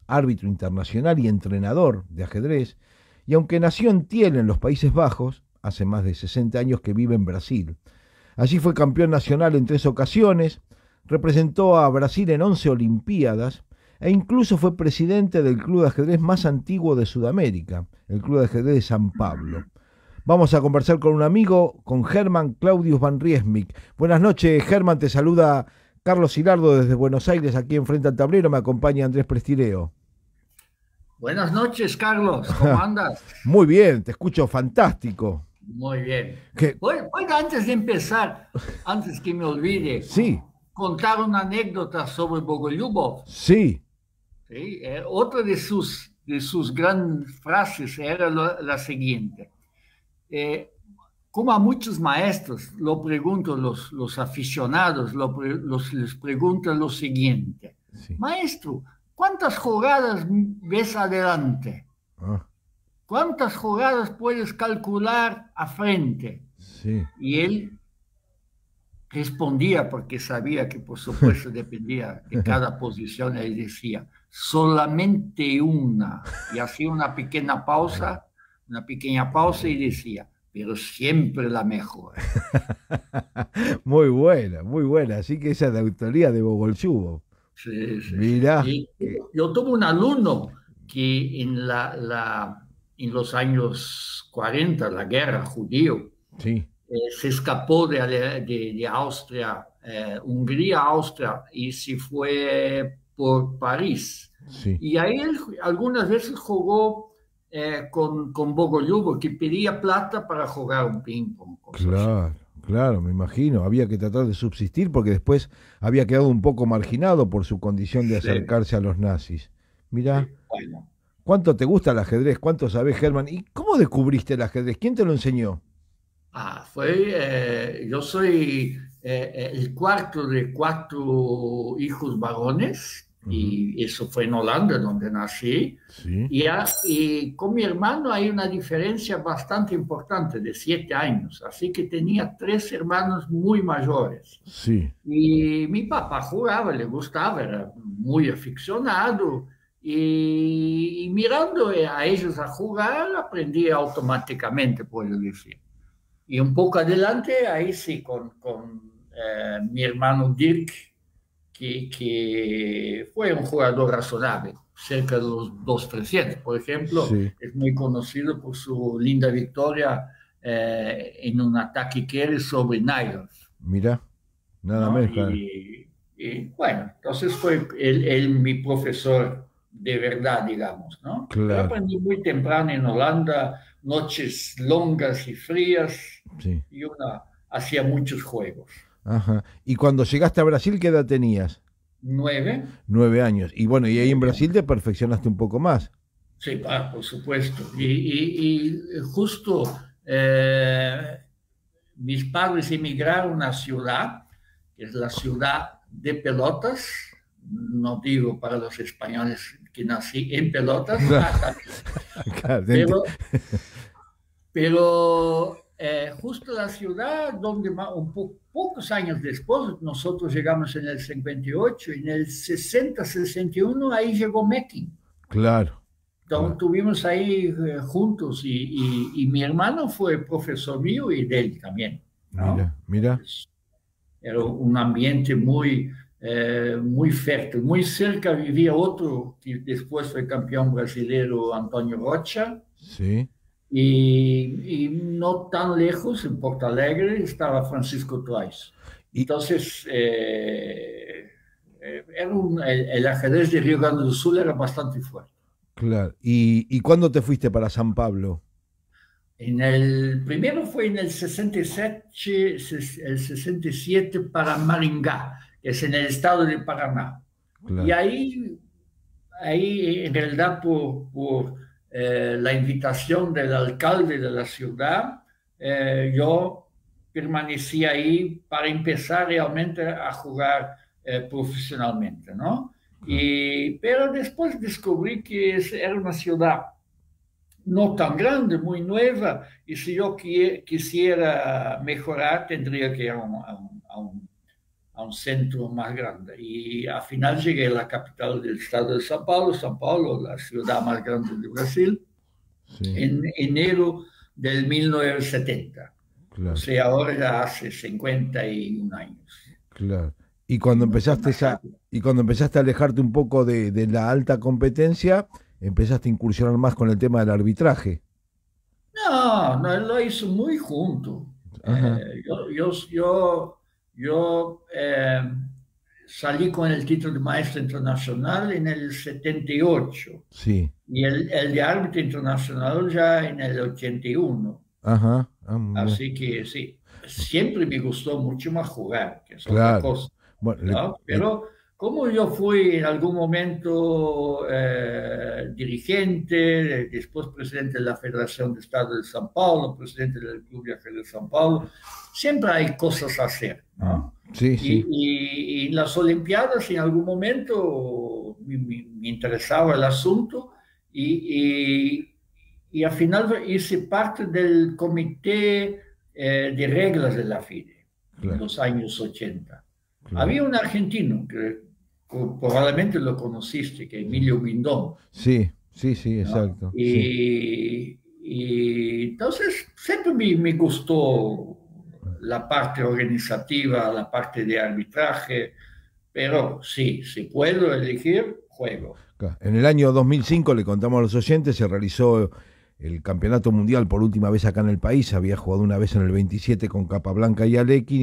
árbitro internacional y entrenador de ajedrez, y aunque nació en Tiel, en los Países Bajos, hace más de 60 años que vive en Brasil. Allí fue campeón nacional en 3 ocasiones, representó a Brasil en 11 Olimpiadas e incluso fue presidente del club de ajedrez más antiguo de Sudamérica, el Club de Ajedrez de San Pablo. Vamos a conversar con un amigo, con Germán Claudius Van Riesmik. Buenas noches, Germán, te saluda Carlos Hilardo desde Buenos Aires, aquí enfrente al tablero, me acompaña Andrés Prestireo. Buenas noches, Carlos. ¿Cómo andas? Muy bien, te escucho fantástico. Muy bien. ¿Qué? Bueno, antes de empezar, antes que me olvide, Sí, contar una anécdota sobre Bogolyubov. sí, ¿Sí? Otra de sus grandes frases era la siguiente. Eh, Como a muchos maestros, lo pregunto, los aficionados, les preguntan lo siguiente. sí. Maestro, ¿cuántas jugadas ves adelante? Ah, ¿Cuántas jugadas puedes calcular a frente? sí. Y él respondía, porque sabía que por supuesto dependía de cada posición, él decía, solamente una. Y hacía una pequeña pausa y decía, pero siempre la mejor. Muy buena. Así que esa es de autoría de Bogolyubov. Sí, sí, sí. Mirá, Y yo tuve un alumno que en los años 40, la guerra judío, sí, se escapó de Austria, Hungría, Austria, y se fue por París. sí. Y ahí él algunas veces jugó con Bogolyubov, que pedía plata para jugar un ping-pong, cosas así. Claro, claro, me imagino. Había que tratar de subsistir porque después había quedado un poco marginado por su condición de Sí, acercarse a los nazis. Mirá, sí. Bueno, ¿cuánto te gusta el ajedrez? ¿Cuánto sabés, Germán? ¿Y cómo descubriste el ajedrez? ¿Quién te lo enseñó? yo soy el cuarto de cuatro hijos varones, Ujú, y eso fue en Holanda, donde nací. sí, Y con mi hermano hay una diferencia bastante importante de 7 años, así que tenía tres hermanos muy mayores. sí. Y mi papá jugaba, le gustaba, era muy aficionado. Y mirando a ellos a jugar, aprendí automáticamente, puedo decir. Y un poco adelante, ahí sí, con mi hermano Dirk, que fue un jugador razonable, cerca de los 2.300. Por ejemplo, Sí, es muy conocido por su linda victoria en un ataque que era sobre Nyers, mirá, nada ¿no? menos. Claro. Y bueno, entonces fue él mi profesor de verdad, digamos, ¿no? Pero Claro, aprendí muy temprano en Holanda, noches longas y frías, sí. y hacía muchos juegos. Ajá. Y cuando llegaste a Brasil, ¿qué edad tenías? 9, 9 años. Y bueno, y ahí en 9 Brasil te perfeccionaste un poco más. Sí, por supuesto. Y justo eh, mis padres emigraron a una ciudad, que es la ciudad de Pelotas. No digo para los españoles que nací en Pelotas, también. Claro, pero, pero justo la ciudad donde pocos años después, nosotros llegamos en el 58, y en el 60, 61 ahí llegó Mekin. claro, Entonces claro. estuvimos ahí juntos, y mi hermano fue profesor mío y de él también, ¿no? Mira, mira. Era un ambiente muy fértil. Muy cerca vivía otro que después fue campeón brasileño, Antonio Rocha, Sí. y no tan lejos, en Porto Alegre, estaba Francisco Toais. Y, Entonces, el ajedrez de Río Grande do Sul era bastante fuerte. claro. ¿Y cuándo te fuiste para San Pablo? Primero fue en el 67, el 67 para Maringá, que es en el estado de Paraná. Y Claro. ahí en realidad, por la invitación del alcalde de la ciudad, yo permanecí ahí para empezar realmente a jugar profesionalmente, ¿no? Claro. Pero después descubrí que era una ciudad no tan grande, muy nueva, y si yo quisiera mejorar, tendría que ir a un centro más grande. Y al final llegué a la capital del estado de São Paulo, la ciudad más grande de Brasil, Sí, en enero del 1970. O claro, sea, ahora ya hace 51 años. claro. Y Y cuando mucho empezaste más rápido. y cuando empezaste a alejarte un poco de la alta competencia, empezaste a incursionar más con el tema del arbitraje. No, no, él lo hizo muy junto. Ajá, Yo salí con el título de maestro internacional en el 78 sí, y el de árbitro internacional ya en el 81. ajá, Así que sí, siempre me gustó mucho más jugar, que es otra claro. cosa, Bueno, ¿no? Pero como yo fui en algún momento dirigente, después presidente de la Federación de Estado de São Paulo, presidente del Club Viajero de São Paulo, siempre hay cosas a hacer, ¿no? sí, sí, Y en las Olimpiadas en algún momento me interesaba el asunto y, y al final hice parte del comité de reglas de la FIDE en claro, los años 80. claro. Había un argentino que probablemente lo conociste, que Emilio Guindón, Sí, sí, sí, ¿no? exacto, sí. Y entonces siempre me gustó la parte organizativa, la parte de arbitraje, pero sí, si puedo elegir, juego. Claro. En el año 2005, le contamos a los oyentes, se realizó el campeonato mundial por última vez acá en el país. Había jugado una vez en el 27 con Capablanca y Alequín,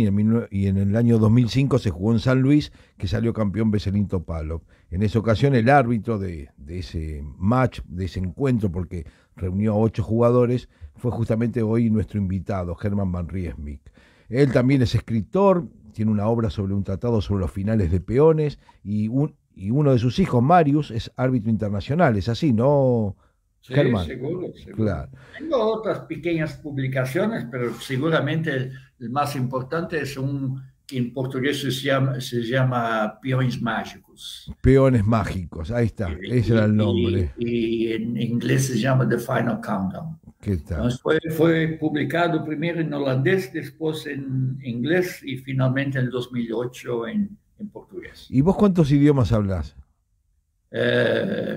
y en el año 2005 se jugó en San Luis, que salió campeón Veselín Topalov. En esa ocasión el árbitro de ese match, de ese encuentro, porque reunió a 8 jugadores, fue justamente hoy nuestro invitado, Germán Van Riesmik. Él también es escritor, tiene una obra sobre un tratado sobre los finales de peones, y uno de sus hijos, Marius, es árbitro internacional. ¿Es así, no, Sí, Germán? seguro, seguro. Claro. Tengo otras pequeñas publicaciones, pero seguramente el más importante es un que en portugués se llama Peões Mágicos. Peones mágicos, ahí Y, está, ese era el nombre. y en inglés se llama The Final Countdown. ¿Qué tal? Entonces fue publicado primero en holandés, después en inglés y finalmente en el 2008 en portugués. ¿Y vos cuántos idiomas hablas?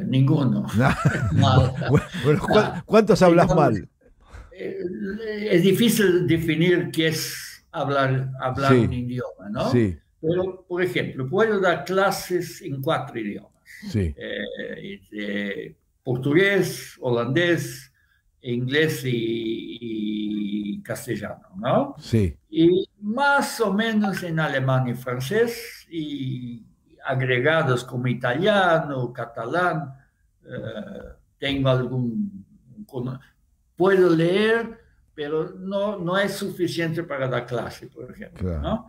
Ninguno. Nah. Mal. Bueno, Nah, ¿cuántos hablas digamos, mal? eh, es difícil definir qué es hablar un Sí, idioma, ¿no? sí, Pero, por ejemplo, puedo dar clases en 4 idiomas. sí, Portugués, holandés, inglés y castellano, ¿no? sí. Y más o menos en alemán y francés, y agregados como italiano, catalán, tengo algún... Puedo leer, pero no es suficiente para dar clase, por ejemplo, Claro. ¿no?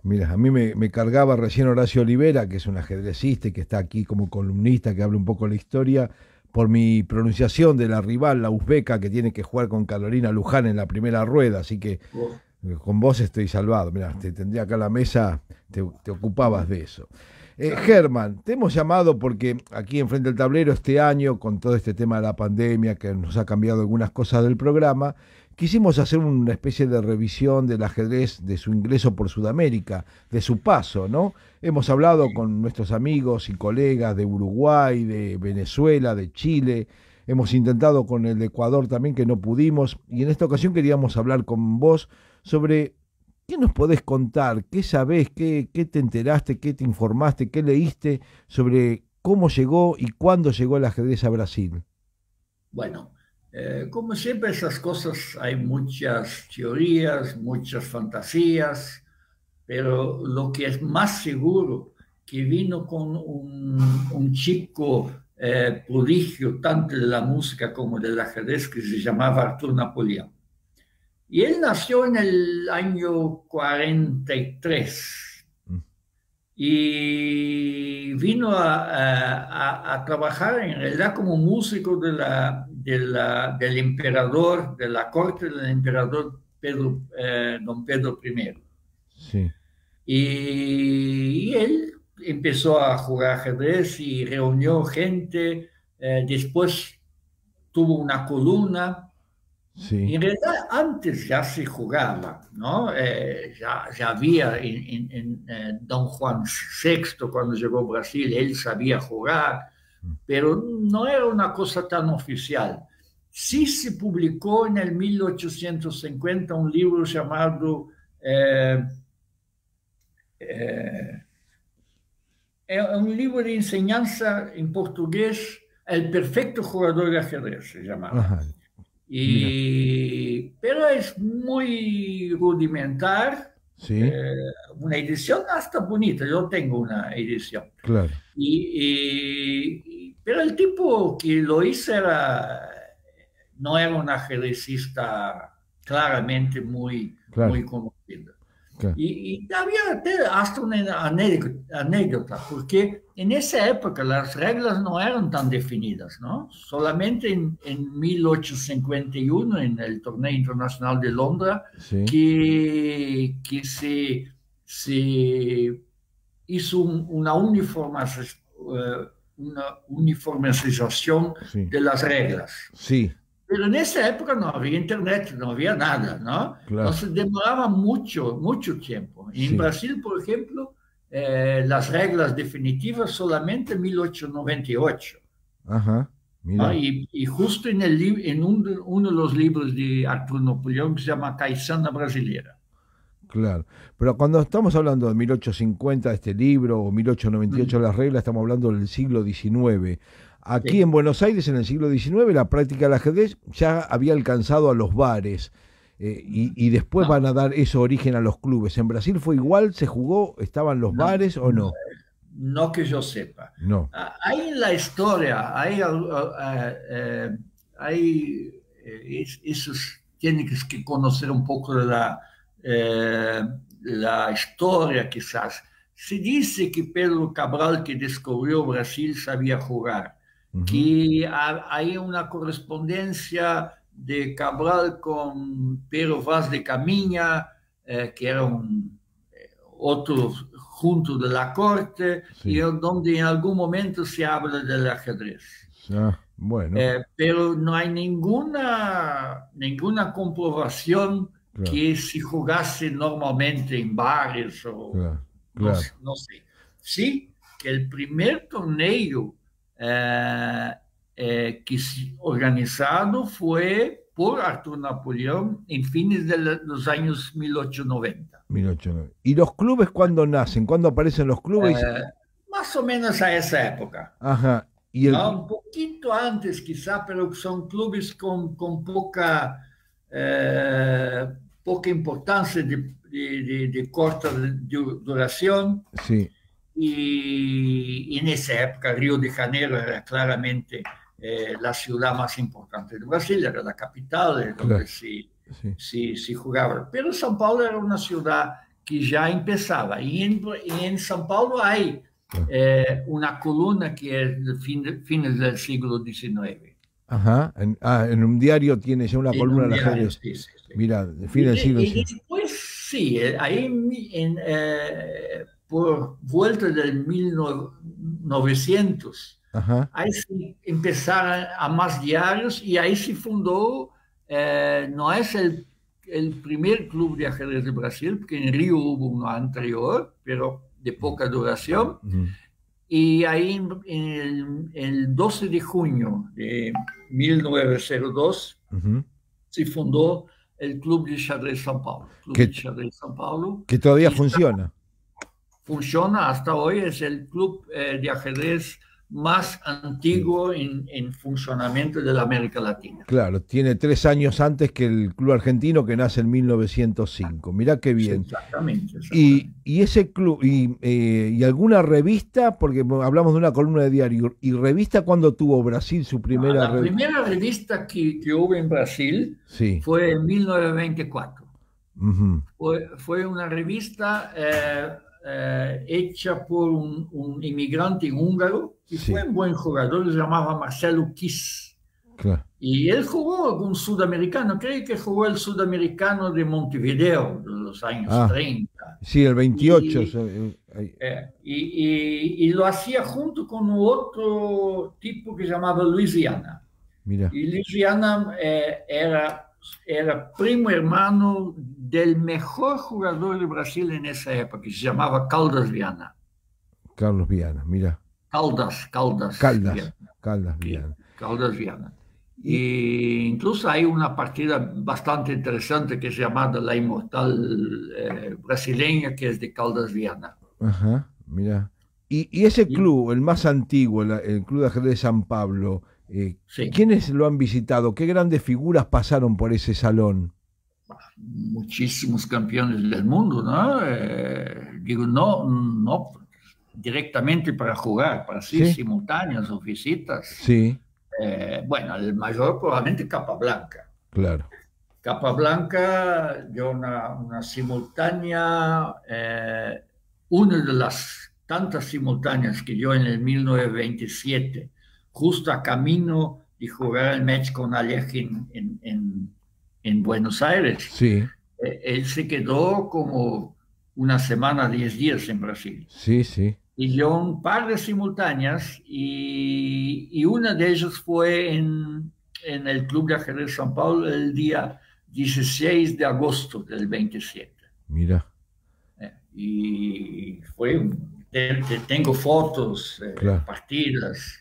Mira, a mí me cargaba recién Horacio Olivera, que es un ajedrecista y que está aquí como columnista, que habla un poco la historia, por mi pronunciación de la rival, la uzbeca, que tiene que jugar con Carolina Luján en la primera rueda. Así que Oh, con vos estoy salvado. Mira, te tendría acá a la mesa, te ocupabas de eso. está bien. Germán, te hemos llamado porque aquí enfrente del tablero este año, con todo este tema de la pandemia que nos ha cambiado algunas cosas del programa, quisimos hacer una especie de revisión del ajedrez, de su ingreso por Sudamérica, de su paso, ¿no? Hemos hablado con nuestros amigos y colegas de Uruguay, de Venezuela, de Chile. Hemos intentado con el de Ecuador también, que no pudimos. Y en esta ocasión queríamos hablar con vos sobre qué nos podés contar, qué sabés, qué te enteraste, qué te informaste, qué leíste sobre cómo llegó y cuándo llegó el ajedrez a Brasil. Bueno, como siempre esas cosas hay muchas teorías, muchas fantasías, pero lo que es más seguro que vino con un chico prodigio tanto de la música como del ajedrez que se llamaba Arthur Napoleón. Y él nació en el año 43 Mm, y vino a trabajar en realidad como músico del emperador, de la corte del emperador don Pedro I. sí, Y él empezó a jugar ajedrez y reunió gente, después tuvo una columna Sí. En realidad antes ya se jugaba, ¿no? Ya había Don Juan VI cuando llegó a Brasil, él sabía jugar, pero no era una cosa tan oficial. Sí se publicó en el 1850 un libro llamado eh, eh, un libro de enseñanza en portugués, El perfecto jugador de ajedrez se llamaba. Ajá, mira, Pero es muy rudimentar, sí, eh, una edición hasta bonita, yo tengo una edición. claro, Pero el tipo que lo hizo no era un ajedrecista claramente claro, muy conocido. claro. Y había hasta una anécdota, porque en esa época las reglas no eran tan definidas, ¿no? Solamente en 1851, en el Torneo Internacional de Londres, Sí, que se hizo una uniformización sí, de las reglas. sí, Pero en esa época no había internet, no había nada, ¿no? claro, Entonces demoraba mucho, mucho tiempo. En sí, Brasil, por ejemplo, las reglas definitivas solamente en 1898. ajá, ¿No? mira, Y justo en uno de los libros de Arthur Napoleón que se llama Caissana Brasileira. claro. Pero cuando estamos hablando de 1850, este libro, o 1898, Mm, las reglas, estamos hablando del siglo XIX. Aquí sí. en Buenos Aires, en el siglo XIX, la práctica del ajedrez ya había alcanzado a los bares. Y después van No, a dar eso origen a los clubes. ¿En Brasil fue igual? ¿Se jugó? ¿Estaban los no, bares o no? no que yo sepa. No. Hay en la historia, esos tienes que conocer un poco de eh, la historia quizás. Se dice que Pedro Cabral, que descubrió Brasil, sabía jugar, Ujú, que hay una correspondencia de Cabral con Pedro Vaz de Caminha, que era otro junto de la corte, y sí. donde en algún momento se habla del ajedrez. Ah, bueno, Pero no hay ninguna comprobación claro, que se jugase normalmente en bares o claro, no, claro. no sé. Sí, que el primer torneo eh, organizado fue por Artur Napoleón en fines de los años 1890. 1809. ¿Y los clubes cuándo nacen? ¿Cuándo aparecen los clubes? Eh, Más o menos a esa época. Ajá. Y ¿No? el, Un poquito antes quizá, pero son clubes con eh, poca importancia de corta duración. sí, Y en esa época Río de Janeiro era claramente la ciudad más importante de Brasil, era la capital, donde claro, sí, se jugaba. Pero São Paulo era una ciudad que ya empezaba. En São Paulo hay claro. una columna que es de fines del siglo XIX. Ajá. En un diario tiene ya una En columna un del diario, ajedrez. sí, sí, sí. Mira, de fin Y, del siglo y XIX. después, sí, ahí por vuelta del 1900, Ajá, ahí sí empezaron a más diarios y ahí se fundó, no es el primer club de ajedrez de Brasil, porque en Río hubo uno anterior, pero de poca duración. ujú, Y ahí el 12 de junio de 1902 ujú. se fundó el Club de Xadrez São Paulo. Club Que, de Xadrez São Paulo, que todavía que está, funciona. funciona hasta hoy, es el club de ajedrez más Sí. antiguo en funcionamiento de la América Latina. Claro, tiene 3 años antes que el club argentino que nace en 1905. Mirá qué Sí, bien. exactamente, Y, exactamente. y ese club, y alguna revista, porque hablamos de una columna de diario, ¿y revista cuándo tuvo Brasil su No, primera la revista? primera revista que hubo en Brasil Sí. fue en 1924. Ujú, Fue una revista hecha por un inmigrante húngaro que fue sí, un buen jugador, se llamaba Marcelo Kiss. claro. Y él jugó algún sudamericano, creo que jugó el sudamericano de Montevideo de los años Ah, 30. sí, el 28. Y, y lo hacía junto con otro tipo que se llamaba Luisiana. Mira, Y Luisiana era era primo hermano del mejor jugador de Brasil en esa época, que se llamaba Caldas Viana. Carlos Viana, mira. Caldas Viana. Caldas Sí, Viana. Caldas Viana. Y, Y incluso hay una partida bastante interesante que es llamada La Inmortal Brasileña, que es de Caldas Viana. ajá, mira. Y ese Y, club, el más antiguo, el Club de Ajedrez de San Pablo, sí, ¿quiénes lo han visitado? ¿Qué grandes figuras pasaron por ese salón? muchísimos campeones del mundo, ¿no? Digo, no directamente para jugar, para sí, ¿Sí? simultáneas o visitas. Sí, Bueno, el mayor probablemente Capablanca. claro. Capablanca, yo una simultánea, una de las tantas simultáneas que yo en el 1927, justo a camino de jugar el match con Alekhine en Buenos Aires, Sí, él se quedó como una semana, 10 días en Brasil. sí, sí. Y yo un par de simultáneas y una de ellas fue en el Club de Ajedrez San Paulo el día 16 de agosto del 27. Mira, Y fue, tengo fotos, claro. partidas,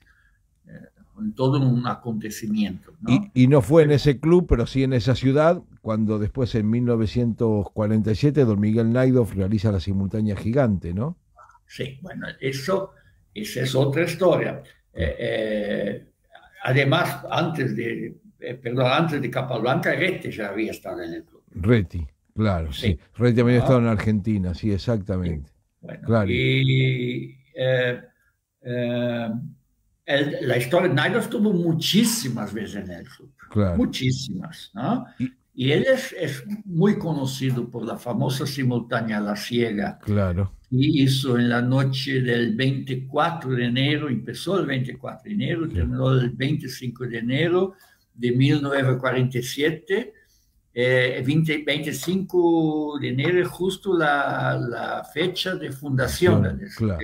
todo un acontecimiento, ¿no? Y no fue en ese club, pero sí en esa ciudad, cuando después en 1947 don Miguel Naidoo realiza la simultánea gigante, ¿no? Sí, bueno, esa es otra historia. Además, antes de Capablanca, Rete ya había estado en el club. Reti, claro, sí. Sí. Reti también ha estado Ah, en Argentina, sí, sí. exactamente. Bueno, Claro, y eh, la historia, Nairo estuvo muchísimas veces en el club, claro. muchísimas, ¿no? Y, Y él es muy conocido por la famosa simultánea La Ciega, claro, y hizo en la noche del 24 de enero, empezó el 24 de enero, claro, terminó el 25 de enero de 1947. 25 de enero es justo la fecha de fundación nación, claro.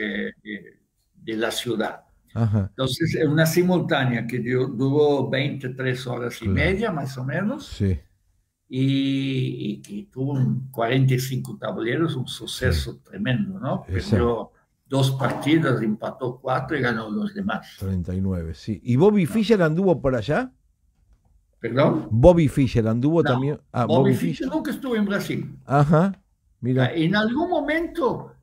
de la ciudad. Ajá, Entonces, es una simultánea que duró 23 horas y claro, media, más o menos, sí, y que tuvo 45 tableros, un sí, suceso tremendo, ¿no? exacto. Perdió 2 partidas, empató 4 y ganó los demás. 39, sí. ¿Y Bobby ¿No? Fischer anduvo por allá? ¿Perdón? Bobby Fischer anduvo No, también. Ah, Bobby Bobby Fischer Fischer. nunca estuvo en Brasil. Ajá, mira, En algún momento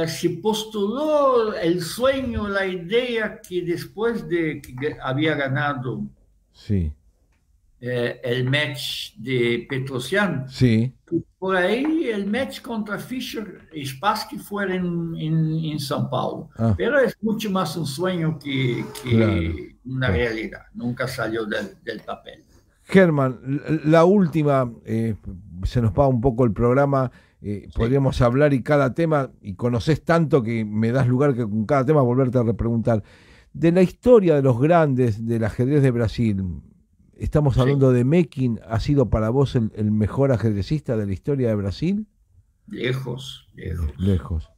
se postuló el sueño, la idea que después de que había ganado sí, el match de Petrosian, sí, por ahí el match contra Fischer y Spassky fuera en São Paulo. ah, Pero es mucho más un sueño claro, que una claro. realidad. Nunca salió del papel. Germán, la última, se nos va un poco el programa, Sí. podríamos hablar y cada tema, y conoces tanto que me das lugar que con cada tema volverte a repreguntar. De la historia de los grandes del ajedrez de Brasil, estamos Sí, hablando de Mekin, ¿ha sido para vos el mejor ajedrecista de la historia de Brasil? lejos, lejos. Lejos.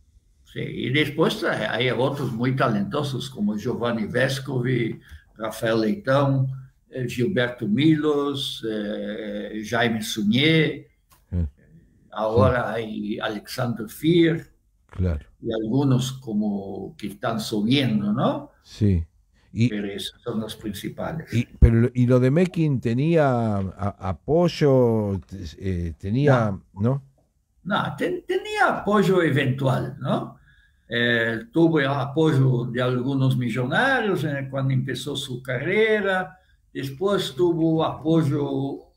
Sí, y después hay otros muy talentosos como Giovanni Vescovi, Rafael Leitão, Gilberto Milos, Jaime Sunier, eh, sí, ahora hay Alexander Fier claro, y algunos como que están subiendo, ¿no? sí. Y, Pero esos son los principales. pero lo de Mekin tenía apoyo, tenía, No, ¿no? no, tenía apoyo eventual, ¿no? Tuvo el apoyo de algunos millonarios cuando empezó su carrera, después tuvo apoyo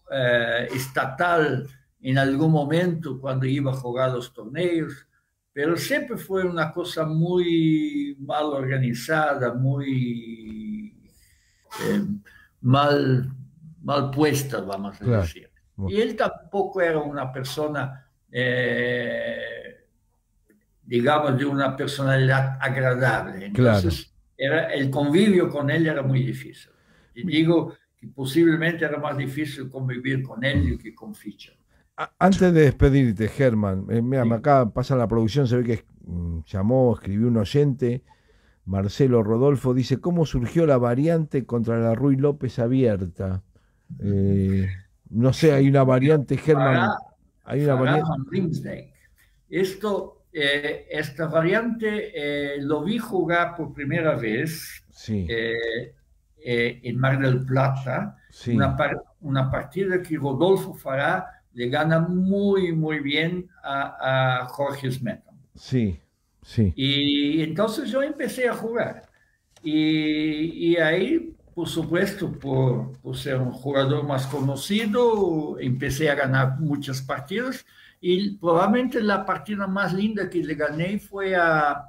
estatal en algún momento cuando iba a jugar los torneos, pero siempre fue una cosa muy mal organizada, muy eh, mal, mal puesta, vamos a Claro. decir. Bueno, Y él tampoco era una persona digamos, de una personalidad agradable. claro. Entonces, el convivio con él era muy difícil. Y digo que posiblemente era más difícil convivir con él que con Fischer. Antes de despedirte, Germán, mira, Sí. acá pasa la producción, se ve que llamó, escribió un oyente, Marcelo Rodolfo, dice, ¿cómo surgió la variante contra la Ruy López abierta? Eh, No sé, hay una variante, Germán. Farah, Hay una Farah variante. van Riemsdyk. Esta variante lo vi jugar por primera vez Sí, en Mar del Plata, sí, una partida que Rodolfo Farah le gana muy, muy bien a Jorge Smetana. sí, sí. Y entonces yo empecé a jugar. Y ahí, por supuesto, por ser un jugador más conocido, empecé a ganar muchas partidas. Y probablemente la partida más linda que le gané fue a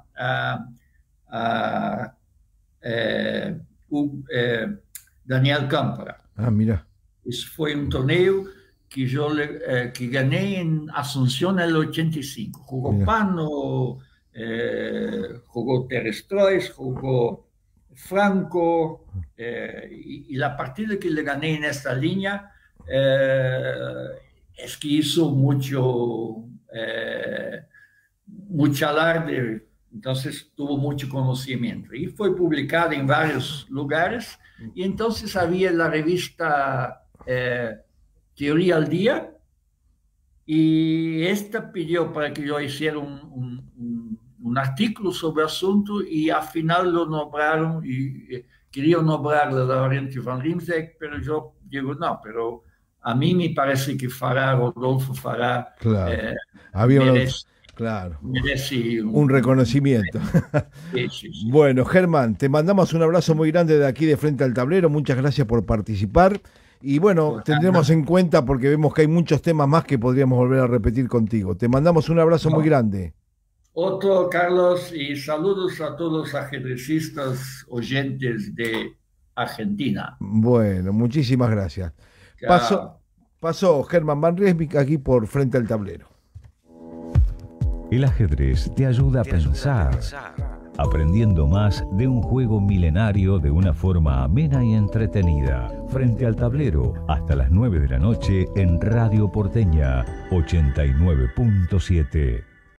eh, Daniel Câmara. Ah, mira. Esse foi um torneio que ganhei em Assunção no 85. Jogou Mira. Pano, jogou Terestrois, jogou Franco, e a partida que le ganhei nesta linha é que hizo muito alarde, então tuvo muito conhecimento. E foi publicado em vários lugares, e então havia a revista Teoría al Día, y esta pidió para que yo hiciera un artículo sobre el asunto y al final lo nombraron y querían nombrar la variante Van Riemsdyk, pero yo digo, no, pero a mí me parece que Farah, Rodolfo Farah, Claro. Había merece, claro, merece un reconocimiento. sí, sí, sí. Bueno, Germán, te mandamos un abrazo muy grande de aquí de Frente al Tablero. Muchas gracias por participar. Y bueno, tendremos en cuenta porque vemos que hay muchos temas más que podríamos volver a repetir contigo. Te mandamos un abrazo muy grande. Otro, Carlos, y saludos a todos los ajedrecistas oyentes de Argentina. Bueno, muchísimas gracias. Pasó Germán Van Riemsdyk aquí por Frente al Tablero. El ajedrez te ayuda a pensar, aprendiendo más de un juego milenario de una forma amena y entretenida. Frente al Tablero, hasta las 9 de la noche en Radio Porteña 89.7.